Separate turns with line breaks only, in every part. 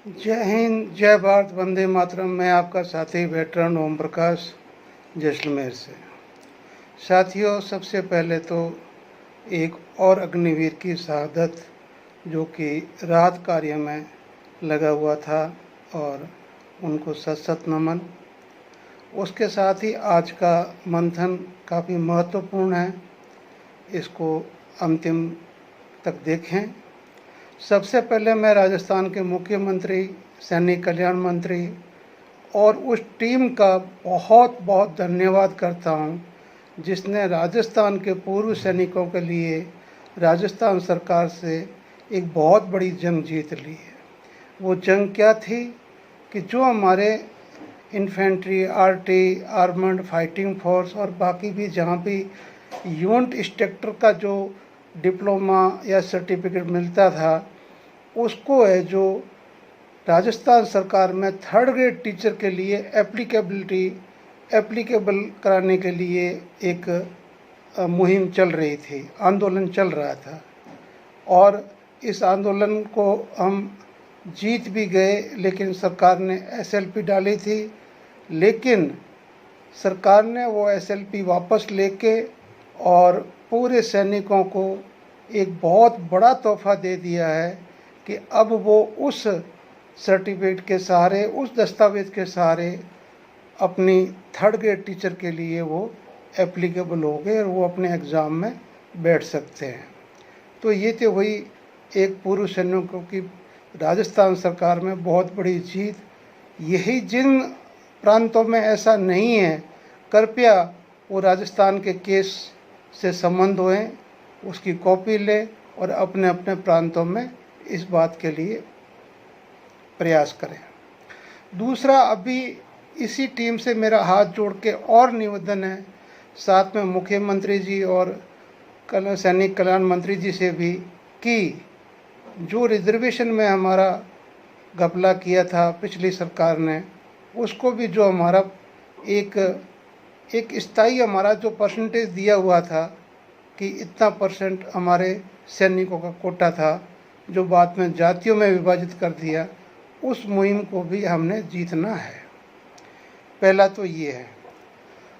जय हिंद, जय भारत, वंदे मातरम। मैं आपका साथी वेटरन ओम प्रकाश जैसलमेर से। साथियों, सबसे पहले तो एक और अग्निवीर की शहादत जो कि राहत कार्य में लगा हुआ था, और उनको सत सत नमन। उसके साथ ही आज का मंथन काफ़ी महत्वपूर्ण है, इसको अंतिम तक देखें। सबसे पहले मैं राजस्थान के मुख्यमंत्री, सैनिक कल्याण मंत्री और उस टीम का बहुत बहुत धन्यवाद करता हूं, जिसने राजस्थान के पूर्व सैनिकों के लिए राजस्थान सरकार से एक बहुत बड़ी जंग जीत ली है। वो जंग क्या थी कि जो हमारे infantry, RT, armed fighting force और बाकी भी जहाँ भी यूनिट इंस्ट्रक्टर का जो डिप्लोमा या सर्टिफिकेट मिलता था, उसको है जो राजस्थान सरकार में थर्ड ग्रेड टीचर के लिए एप्लीकेबल कराने के लिए एक मुहिम चल रही थी, आंदोलन चल रहा था। और इस आंदोलन को हम जीत भी गए, लेकिन सरकार ने एसएलपी डाली थी। लेकिन सरकार ने वो एसएलपी वापस लेके और पूरे सैनिकों को एक बहुत बड़ा तोहफा दे दिया है कि अब वो उस सर्टिफिकेट के सहारे, उस दस्तावेज़ के सहारे अपनी थर्ड ग्रेड टीचर के लिए वो एप्लीकेबल हो गए और वो अपने एग्ज़ाम में बैठ सकते हैं। तो ये तो हुई एक पूर्व सैनिकों की राजस्थान सरकार में बहुत बड़ी जीत। यही जिन प्रांतों में ऐसा नहीं है, कृपया वो राजस्थान के केस से संबंध हुए, उसकी कॉपी लें और अपने अपने प्रांतों में इस बात के लिए प्रयास करें। दूसरा, अभी इसी टीम से मेरा हाथ जोड़ के और निवेदन है, साथ में मुख्यमंत्री जी और सैनिक कल्याण मंत्री जी से भी, कि जो रिजर्वेशन में हमारा घपला किया था पिछली सरकार ने, उसको भी जो हमारा एक स्थायी हमारा जो परसेंटेज दिया हुआ था कि इतना परसेंट हमारे सैनिकों का कोटा था, जो बाद में जातियों में विभाजित कर दिया, उस मुहिम को भी हमने जीतना है। पहला तो ये है।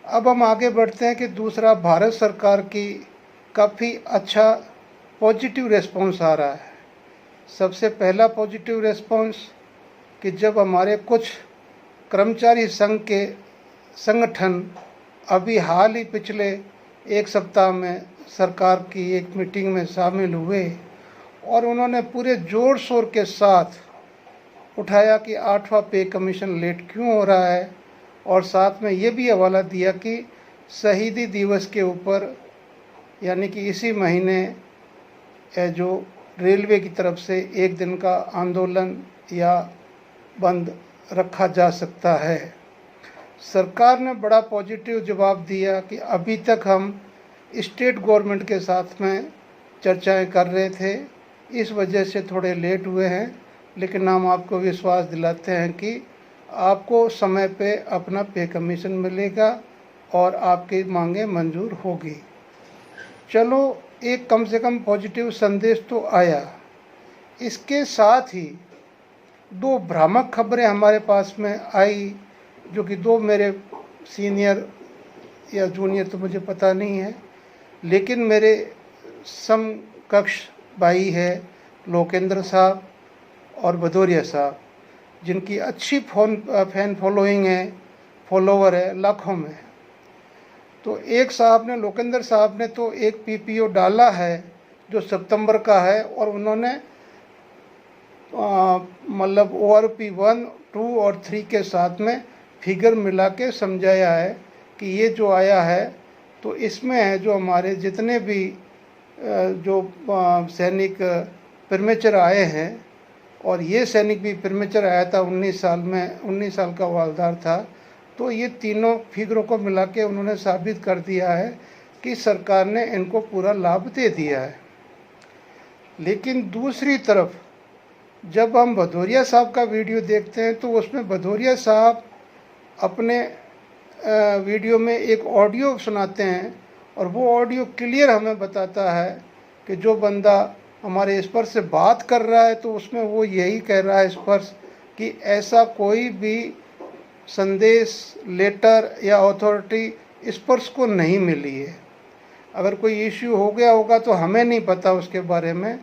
अब हम आगे बढ़ते हैं कि दूसरा, भारत सरकार की काफ़ी अच्छा पॉजिटिव रिस्पॉन्स आ रहा है। सबसे पहला पॉजिटिव रिस्पॉन्स कि जब हमारे कुछ कर्मचारी संघ के संगठन अभी हाल ही पिछले एक सप्ताह में सरकार की एक मीटिंग में शामिल हुए और उन्होंने पूरे जोर शोर के साथ उठाया कि 8वां पे कमीशन लेट क्यों हो रहा है, और साथ में ये भी हवाला दिया कि शहीदी दिवस के ऊपर, यानी कि इसी महीने जो रेलवे की तरफ से एक दिन का आंदोलन या बंद रखा जा सकता है। सरकार ने बड़ा पॉजिटिव जवाब दिया कि अभी तक हम स्टेट गवर्नमेंट के साथ में चर्चाएं कर रहे थे, इस वजह से थोड़े लेट हुए हैं, लेकिन हम आपको विश्वास दिलाते हैं कि आपको समय पे अपना पे कमीशन मिलेगा और आपकी मांगें मंजूर होगी। चलो, एक कम से कम पॉजिटिव संदेश तो आया। इसके साथ ही दो भ्रामक खबरें हमारे पास में आई, जो कि दो मेरे सीनियर या जूनियर तो मुझे पता नहीं है, लेकिन मेरे समकक्ष भाई है लोकेंद्र साहब और भदौरिया साहब, जिनकी अच्छी फैन फॉलोइंग है, फॉलोवर है लाखों में। तो एक साहब ने, लोकेंद्र साहब ने तो एक पीपीओ डाला है जो सितंबर का है, और उन्होंने मतलब ORP 1, 2 और 3 के साथ में फिगर मिला के समझाया है कि ये जो आया है तो इसमें है जो हमारे जितने भी जो सैनिक प्रीमेचर आए हैं, और ये सैनिक भी प्रीमेचर आया था 19 साल में, 19 साल का हवलदार था, तो ये तीनों फिगरों को मिला के उन्होंने साबित कर दिया है कि सरकार ने इनको पूरा लाभ दे दिया है। लेकिन दूसरी तरफ जब हम भदौरिया साहब का वीडियो देखते हैं तो उसमें भदौरिया साहब अपने वीडियो में एक ऑडियो सुनाते हैं, और वो ऑडियो क्लियर हमें बताता है कि जो बंदा हमारे स्पर्श से बात कर रहा है तो उसमें वो यही कह रहा है स्पर्श कि ऐसा कोई भी संदेश, लेटर या अथॉरिटी स्पर्श को नहीं मिली है। अगर कोई इश्यू हो गया होगा तो हमें नहीं पता उसके बारे में,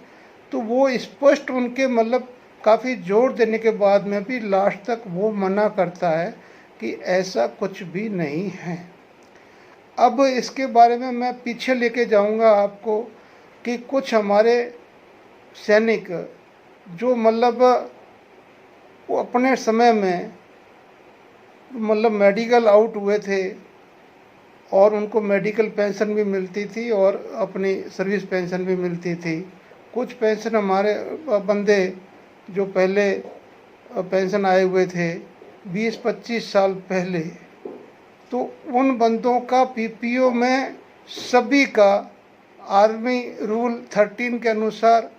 तो वो स्पष्ट उनके मतलब काफ़ी जोर देने के बाद में भी लास्ट तक वो मना करता है कि ऐसा कुछ भी नहीं है। अब इसके बारे में मैं पीछे लेके जाऊंगा आपको कि कुछ हमारे सैनिक जो मतलब वो अपने समय में मतलब मेडिकल आउट हुए थे और उनको मेडिकल पेंशन भी मिलती थी और अपनी सर्विस पेंशन भी मिलती थी। कुछ पेंशन हमारे बंदे जो पहले पेंशन आए हुए थे 20-25 साल पहले, तो उन बंदों का पीपीओ में सभी का आर्मी रूल 13 के अनुसार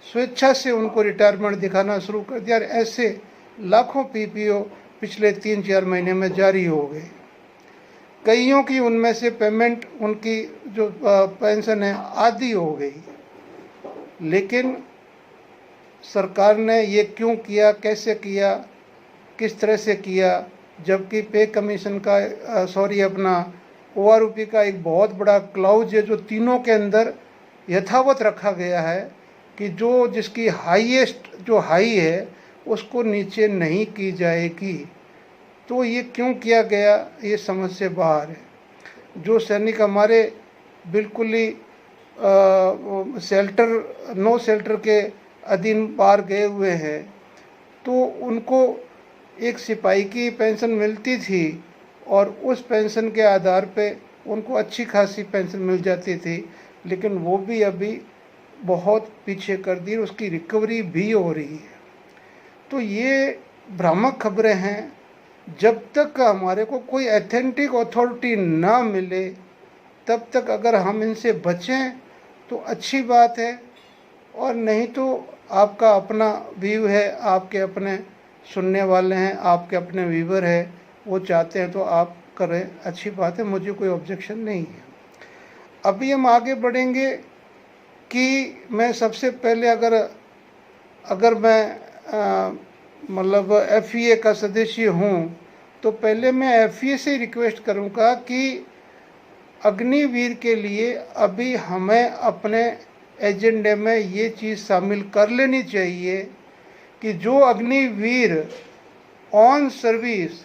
स्वेच्छा से उनको रिटायरमेंट दिखाना शुरू कर दिया। ऐसे लाखों पीपीओ पिछले 3-4 महीने में जारी हो गए। कईयों की उनमें से पेमेंट उनकी जो पेंशन है आधी हो गई। लेकिन सरकार ने ये क्यों किया, कैसे किया, किस तरह से किया, जबकि पे कमीशन का अपना ओआरओपी का एक बहुत बड़ा क्लाउज है जो तीनों के अंदर यथावत रखा गया है कि जो जिसकी हाईएस्ट जो हाई है उसको नीचे नहीं की जाएगी। तो ये क्यों किया गया, ये समझ से बाहर है। जो सैनिक हमारे बिल्कुल ही नो शेल्टर के अधीन बाहर गए हुए हैं, तो उनको एक सिपाही की पेंशन मिलती थी और उस पेंशन के आधार पे उनको अच्छी खासी पेंशन मिल जाती थी, लेकिन वो भी अभी बहुत पीछे कर दी, उसकी रिकवरी भी हो रही है। तो ये भ्रामक खबरें हैं। जब तक हमारे को कोई ऑथेंटिक अथॉरिटी ना मिले तब तक अगर हम इनसे बचें तो अच्छी बात है, और नहीं तो आपका अपना व्यू है, आपके अपने सुनने वाले हैं, आपके अपने व्यूवर है, वो चाहते हैं तो आप करें, अच्छी बात है, मुझे कोई ऑब्जेक्शन नहीं है। अभी हम आगे बढ़ेंगे कि मैं सबसे पहले अगर मैं मतलब एफईए का सदस्य हूँ तो पहले मैं एफईए से रिक्वेस्ट करूँगा कि अग्निवीर के लिए अभी हमें अपने एजेंडे में ये चीज़ शामिल कर लेनी चाहिए कि जो अग्निवीर ऑन सर्विस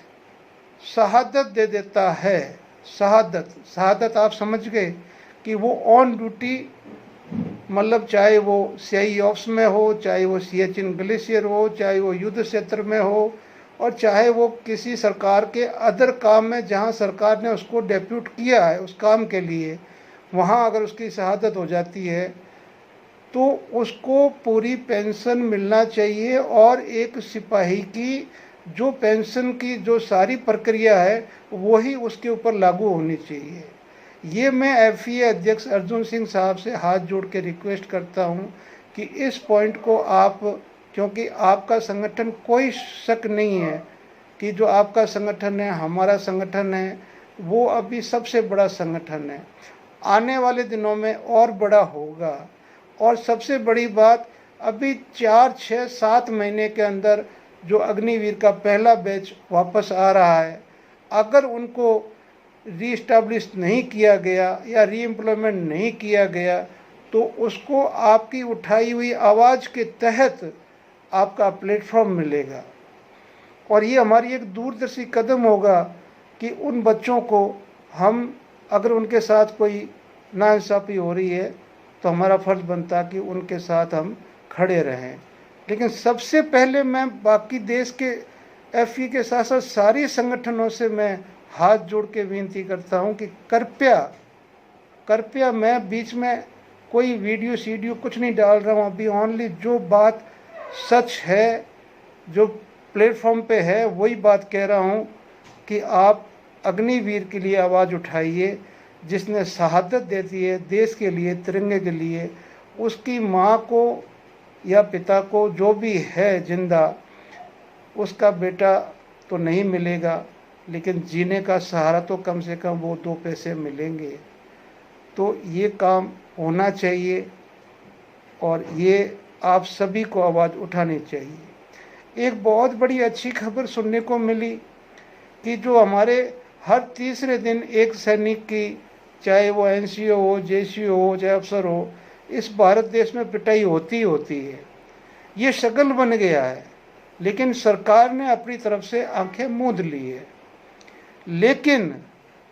शहादत दे देता है, शहादत आप समझ गए कि वो ऑन ड्यूटी मतलब चाहे वो सीआई ऑप्स में हो, चाहे वो सियाचिन ग्लेशियर हो, चाहे वो युद्ध क्षेत्र में हो, और चाहे वो किसी सरकार के अदर काम में जहां सरकार ने उसको डेप्यूट किया है उस काम के लिए, वहां अगर उसकी शहादत हो जाती है तो उसको पूरी पेंशन मिलना चाहिए। और एक सिपाही की जो पेंशन की जो सारी प्रक्रिया है वही उसके ऊपर लागू होनी चाहिए। ये मैं एफईए अध्यक्ष अर्जुन सिंह साहब से हाथ जोड़ के रिक्वेस्ट करता हूँ कि इस पॉइंट को आप, क्योंकि आपका संगठन, कोई शक नहीं है कि जो आपका संगठन है, हमारा संगठन है, वो अभी सबसे बड़ा संगठन है, आने वाले दिनों में और बड़ा होगा। और सबसे बड़ी बात, अभी 4-6-7 महीने के अंदर जो अग्निवीर का पहला बैच वापस आ रहा है, अगर उनको रीस्टैब्लिश नहीं किया गया या रीएम्प्लॉयमेंट नहीं किया गया तो उसको आपकी उठाई हुई आवाज़ के तहत आपका प्लेटफॉर्म मिलेगा। और ये हमारी एक दूरदर्शी कदम होगा कि उन बच्चों को हम, अगर उनके साथ कोई नाइंसाफ़ी हो रही है तो हमारा फ़र्ज़ बनता कि उनके साथ हम खड़े रहें। लेकिन सबसे पहले मैं बाकी देश के एफई के साथ साथ सारी संगठनों से मैं हाथ जोड़ के विनती करता हूं कि कृपया मैं बीच में कोई वीडियो कुछ नहीं डाल रहा हूं। अभी ओनली जो बात सच है, जो प्लेटफॉर्म पे है, वही बात कह रहा हूं कि आप अग्निवीर के लिए आवाज़ उठाइए, जिसने शहादत दे दी है देश के लिए, तिरंगे के लिए। उसकी माँ को या पिता को, जो भी है जिंदा, उसका बेटा तो नहीं मिलेगा, लेकिन जीने का सहारा तो कम से कम वो 2 पैसे मिलेंगे। तो ये काम होना चाहिए और ये आप सभी को आवाज़ उठानी चाहिए। एक बहुत बड़ी अच्छी खबर सुनने को मिली कि जो हमारे हर तीसरे दिन एक सैनिक की, चाहे वो एनसीओ हो, जेसीओ हो, चाहे अफसर हो, इस भारत देश में पिटाई होती होती है। ये शगल बन गया है, लेकिन सरकार ने अपनी तरफ से आंखें मूंद ली है। लेकिन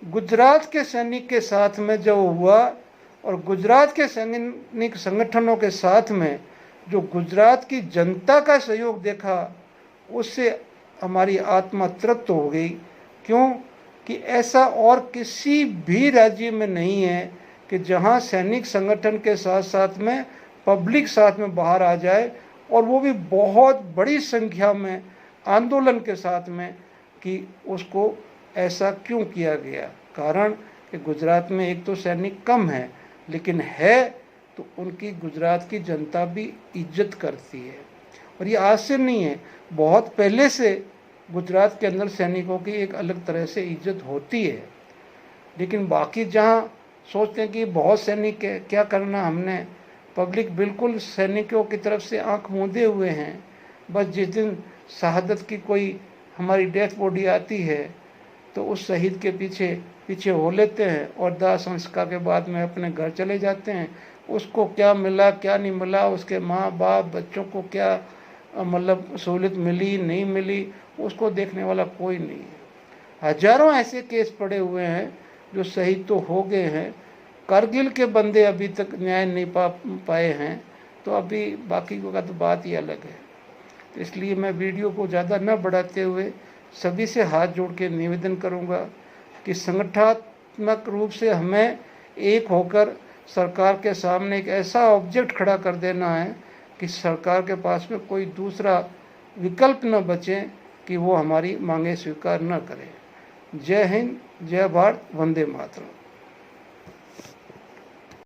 गुजरात के सैनिक के साथ में जो हुआ और गुजरात के सैनिक संगठनों के साथ में जो गुजरात की जनता का सहयोग देखा, उससे हमारी आत्मा तृप्त हो गई। क्यों कि ऐसा और किसी भी राज्य में नहीं है कि जहां सैनिक संगठन के साथ साथ में पब्लिक साथ में बाहर आ जाए, और वो भी बहुत बड़ी संख्या में आंदोलन के साथ में, कि उसको ऐसा क्यों किया गया। कारण कि गुजरात में एक तो सैनिक कम है, लेकिन है तो उनकी गुजरात की जनता भी इज्जत करती है। और ये आज से नहीं है, बहुत पहले से गुजरात के अंदर सैनिकों की एक अलग तरह से इज्जत होती है। लेकिन बाकी जहाँ सोचते हैं कि बहुत सैनिक है, क्या करना हमने, पब्लिक बिल्कुल सैनिकों की तरफ से आंख मूंदे हुए हैं। बस जिस दिन शहादत की कोई हमारी डेथ बॉडी आती है तो उस शहीद के पीछे पीछे हो लेते हैं और दाह संस्कार के बाद में अपने घर चले जाते हैं। उसको क्या मिला क्या नहीं मिला, उसके माँ बाप बच्चों को क्या मतलब सहूलियत मिली नहीं मिली, उसको देखने वाला कोई नहीं है। हजारों ऐसे केस पड़े हुए हैं जो शहीद तो हो गए हैं, करगिल के बंदे अभी तक न्याय नहीं पाए हैं, तो अभी बाकी का तो बात ही अलग है। तो इसलिए मैं वीडियो को ज़्यादा न बढ़ाते हुए सभी से हाथ जोड़ के निवेदन करूंगा कि संगठनात्मक रूप से हमें एक होकर सरकार के सामने एक ऐसा ऑब्जेक्ट खड़ा कर देना है कि सरकार के पास में कोई दूसरा विकल्प न बचे कि वो हमारी मांगे स्वीकार न करे। जय हिंद, जय भारत, वंदे मातरम।